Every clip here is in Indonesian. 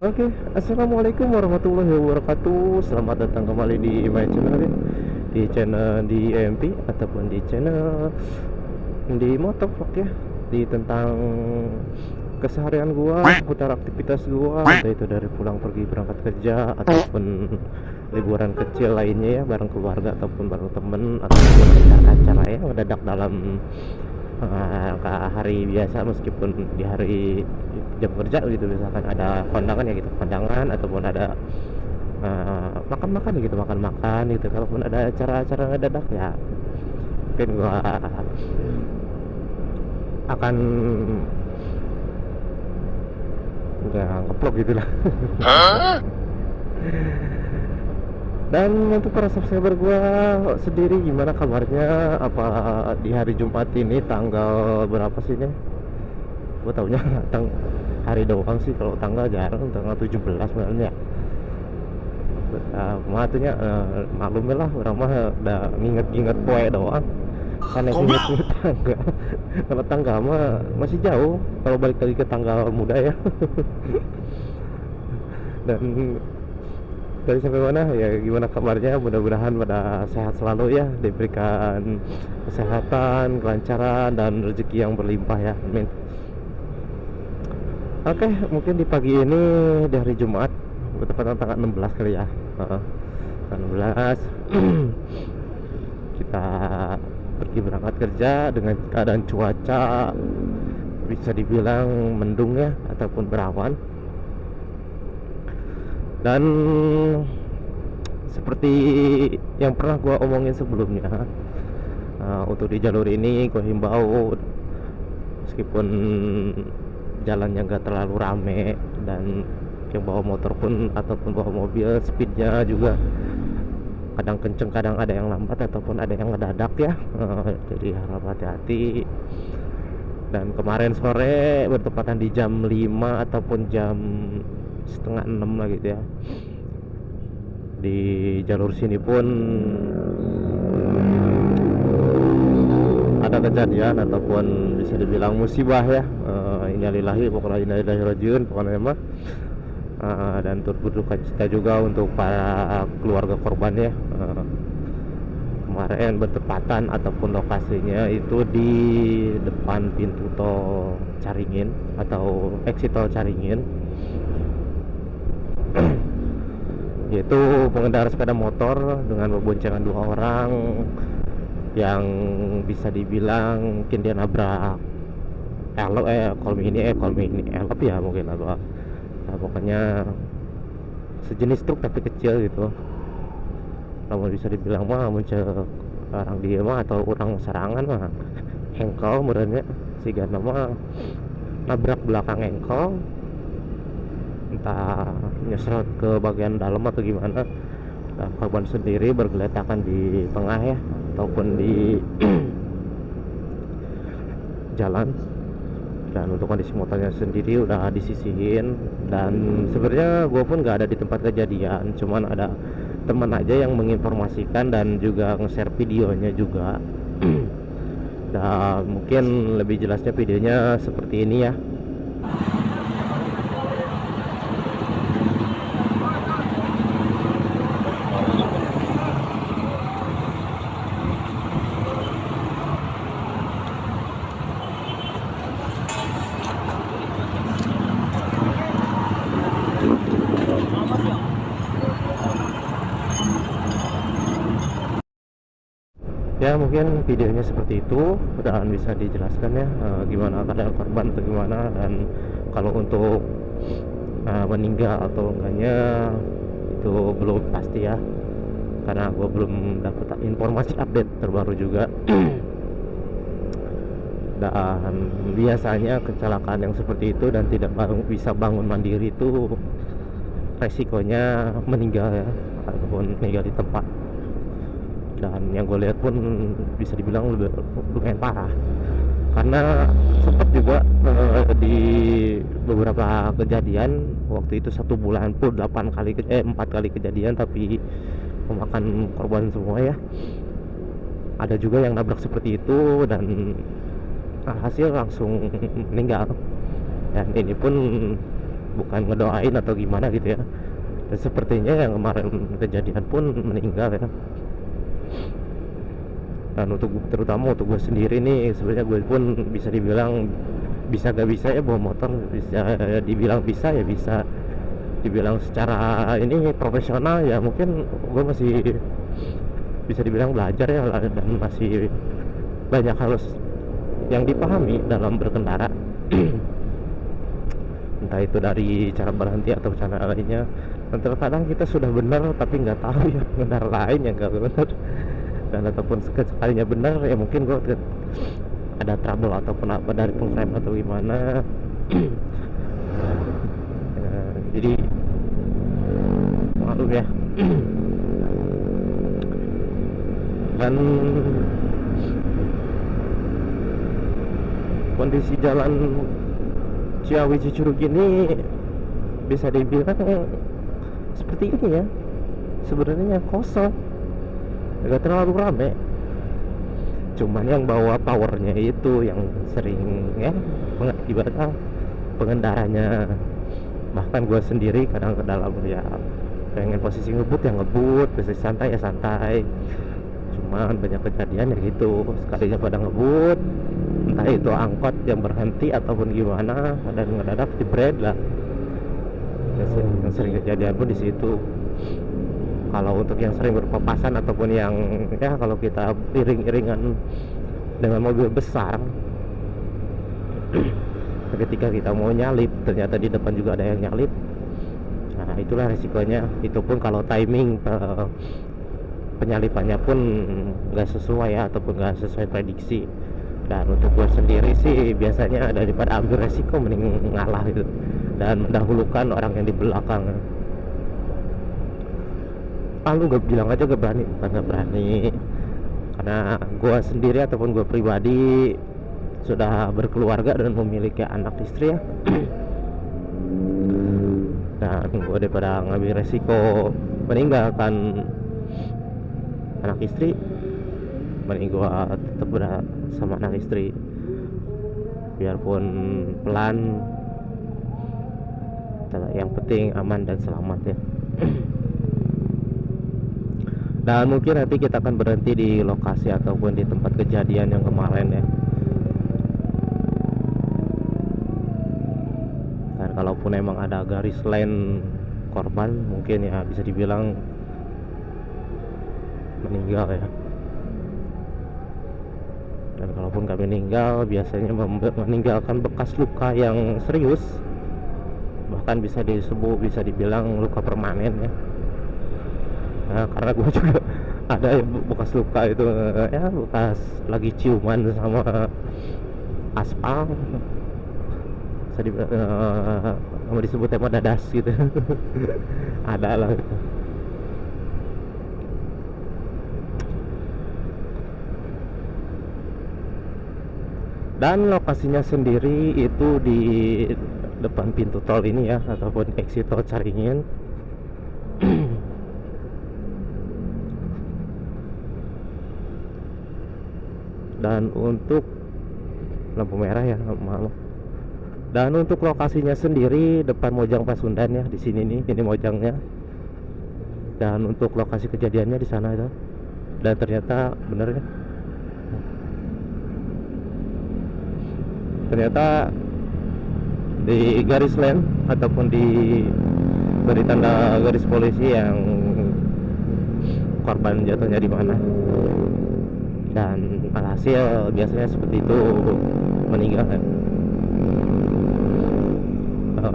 Oke, assalamualaikum warahmatullahi wabarakatuh. Selamat datang kembali di my channel ya, di channel di EMP ataupun di channel di motovlog ya, di tentang keseharian gua, seputar aktivitas gua, entah itu dari pulang pergi berangkat kerja ataupun liburan kecil lainnya ya, bareng keluarga ataupun bareng temen ataupun acara-acara yang mendadak dalam hari biasa, meskipun di hari jam kerja gitu, misalkan ada kondangan ya gitu, kondangan ataupun ada makan-makan gitu, makan-makan gitu. Kalaupun ada acara-acara mendadak ya, mungkin gua akan nggak ngeplok gitu lah. Dan untuk para subscriber gua sendiri, gimana kabarnya? Apa di hari Jumat ini tanggal berapa sih ini? Gua taunya hari doang sih, kalau tanggal jarang, tanggal 17 sebenarnya. Matunya maklum lah, orang mah udah nginget-nginget poe doang, karena inget tanggal. Kalau tanggal mah masih jauh, kalau balik lagi ke tanggal muda ya. Dan dari sampai mana ya, gimana kabarnya? Mudah-mudahan pada sehat selalu ya, diberikan kesehatan, kelancaran, dan rezeki yang berlimpah ya, amin. Oke, mungkin di pagi ini di hari Jumat, bertepatan tanggal 16 kali ya. Heeh, 16 kita pergi berangkat kerja dengan keadaan cuaca bisa dibilang mendung ya, ataupun berawan. Dan seperti yang pernah gua omongin sebelumnya, untuk di jalur ini gua himbau, meskipun jalannya nggak terlalu rame, dan yang bawa motor pun ataupun bawa mobil, speednya juga kadang kenceng, kadang ada yang lambat ataupun ada yang ngedadak ya. Jadi harap hati-hati. Dan kemarin sore bertepatan di jam 5 ataupun jam setengah 6 lah gitu ya, di jalur sini pun ada kejadian ataupun bisa dibilang musibah ya. Innalillahi pokoknya, innalillahi rajiun pokoknya mah. Dan turut berduka cita juga untuk para keluarga korban ya. Kemarin bertepatan ataupun lokasinya itu di depan pintu tol Caringin atau exit tol Caringin. Yaitu pengendara sepeda motor dengan berboncengan dua orang, yang bisa dibilang mungkin dia nabrak kolmi ini elop ya mungkin, atau pokoknya sejenis truk tapi kecil gitu. Namun bisa dibilang mah muncul orang dia mah atau orang serangan mah engkol merenya, si gana mah nabrak belakang engkol, entah nyesrot ke bagian dalam atau gimana. Nah, korban sendiri bergeletakan di tengah ya, ataupun di jalan. Dan untuk kondisi motornya sendiri udah disisihin. Dan sebenarnya gue pun nggak ada di tempat kejadian, cuman ada teman aja yang menginformasikan dan juga nge-share videonya juga. Dan mungkin lebih jelasnya videonya seperti ini ya. Ya mungkin videonya seperti itu, dan bisa dijelaskan ya gimana keadaan korban atau gimana. Dan kalau untuk meninggal atau enggaknya itu belum pasti ya, karena gue belum dapat informasi update terbaru juga. Dan biasanya kecelakaan yang seperti itu dan tidak bisa bangun mandiri itu resikonya meninggal ya, ataupun meninggal di tempat. Dan yang gue lihat pun bisa dibilang lumayan parah, karena sempat juga di beberapa kejadian waktu itu, satu bulan pun 4 kali kejadian tapi memakan korban semua ya. Ada juga yang nabrak seperti itu dan hasil langsung meninggal. Dan ini pun bukan ngedoain atau gimana gitu ya. Dan sepertinya yang kemarin kejadian pun meninggal ya. Dan terutama untuk gue sendiri nih, sebenarnya gue pun bisa dibilang bisa gak bisa ya bawa motor, bisa dibilang bisa ya bisa dibilang secara ini profesional ya mungkin gue masih bisa dibilang belajar ya, dan masih banyak hal yang dipahami dalam berkendara. Entah itu dari cara berhenti atau cara lainnya. Dan terkadang kita sudah benar tapi nggak tahu ya benar lain yang nggak benar, dan ataupun sekalinya benar ya mungkin gue ada trouble ataupun apa dari pengrem atau gimana. Jadi maklum ya. Dan kondisi jalan Ciawi Cicurug ini bisa dibilang seperti ini ya, sebenarnya kosong, nggak terlalu rame. Cuman yang bawa powernya itu yang sering ya mengakibatkan pengendaranya, bahkan gue sendiri kadang ke dalam ya pengen posisi ngebut ya ngebut, posisi santai ya santai. Cuman banyak kejadian ya gitu, sekalinya pada ngebut, entah itu angkot yang berhenti ataupun gimana, dan ngedadak jebret lah. Yang sering kejadian pun di situ. Kalau untuk yang sering berpapasan ataupun yang ya kalau kita iring-iringan dengan mobil besar, ketika kita mau nyalip ternyata di depan juga ada yang nyalip, nah itulah resikonya. Itu pun kalau timing penyalipannya pun nggak sesuai ya, ataupun nggak sesuai prediksi. Dan untuk gue sendiri sih biasanya daripada ambil resiko mending ngalah gitu dan mendahulukan orang yang di belakang. Lu gak bilang aja gak berani, bukan gak berani, karena gue sendiri ataupun gue pribadi sudah berkeluarga dan memiliki anak istri ya. Dan gue daripada ngambil resiko meninggalkan anak istri, mending gue tetap sama anak istri, biarpun pelan, yang penting aman dan selamat ya. Dan mungkin nanti kita akan berhenti di lokasi ataupun di tempat kejadian yang kemarin ya. Dan kalaupun emang ada garis lain korban, mungkin ya bisa dibilang meninggal ya. Dan kalaupun kami meninggal, biasanya meninggalkan bekas luka yang serius, bahkan bisa dibilang luka permanen ya. Nah, karena gue juga ada bekas luka itu ya, bekas lagi ciuman sama aspal, bisa disebut tema dadas gitu. Ada lah gitu. Dan lokasinya sendiri itu di depan pintu tol ini ya, ataupun exit tol Caringin. Dan untuk lampu merah ya, maaf. Dan untuk lokasinya sendiri depan Mojang Pasundan ya, di sini nih, ini Mojangnya. Dan untuk lokasi kejadiannya di sana itu. Dan ternyata bener ya. Ternyata di garis lane ataupun di beri tanda garis polisi yang korban jatuhnya di mana. Dan alhasil biasanya seperti itu meninggal ya.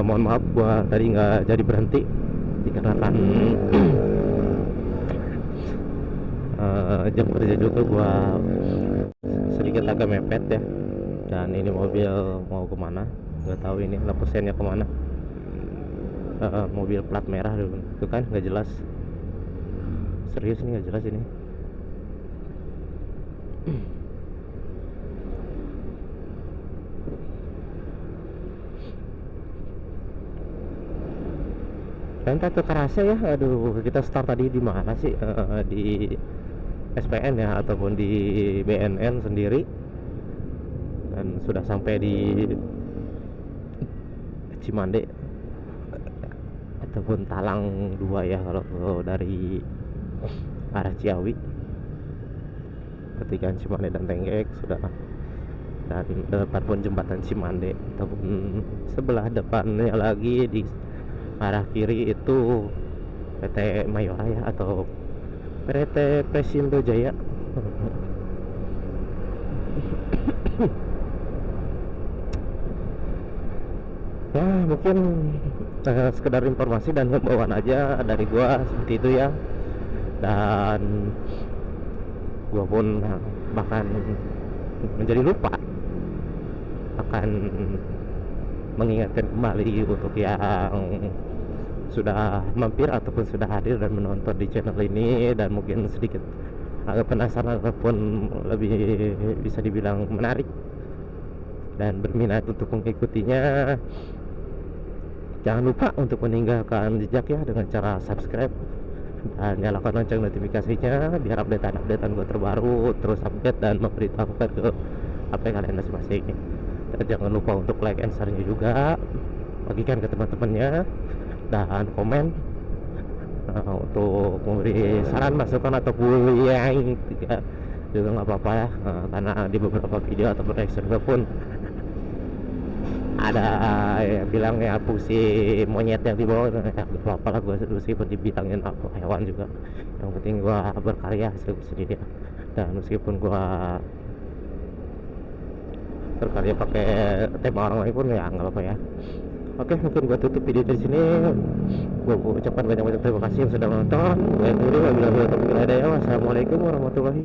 Mohon maaf gua tadi nggak jadi berhenti dikarenakan jam kerja juga gua sedikit agak mepet ya. Dan ini mobil mau kemana nggak tahu, ini lampu sennya kemana. Mobil plat merah itu kan nggak jelas, serius nih nggak jelas ini. Dan tak kerasa ya, aduh, kita start tadi di mana sih? Di SPN ya, ataupun di BNN sendiri, dan sudah sampai di Cimande. ataupun Talang 2 ya kalau dari arah Ciawi. Petikan Cimande dan Tenggek sudah, dan depan pun jembatan Cimande, ataupun sebelah depannya lagi di arah kiri itu PT Mayora ya, atau PT Presindo Jaya. Ya mungkin sekedar informasi dan himbauan aja dari gua seperti itu ya, dan gua pun bahkan menjadi lupa akan mengingatkan kembali untuk yang sudah mampir ataupun sudah hadir dan menonton di channel ini, dan mungkin sedikit agak penasaran ataupun lebih bisa dibilang menarik dan berminat untuk mengikutinya. Jangan lupa untuk meninggalkan jejak ya dengan cara subscribe dan nyalakan lonceng notifikasinya biar update-updatean gue terbaru terus update dan memberitahukan ke HP kalian masing-masing. Dan jangan lupa untuk like and share-nya juga, bagikan ke teman-temannya, dan komen untuk memberi saran, masukan ataupun yang juga nggak apa-apa ya, karena di beberapa video atau reaction gue pun ada yang bilang ya fungsi monyet yang dibawa, ya gak apa-apa lah, gue meskipun dibilangin aku hewan juga, yang penting gue berkarya hasil sendiri ya. Dan meskipun gue berkarya pakai tema orang lain pun ya nggak apa-apa ya. Oke, mungkin gue tutup video dari sini. Gue ucapkan banyak-banyak terima kasih yang sudah menonton. Gue dulu, wassalamualaikum warahmatullahi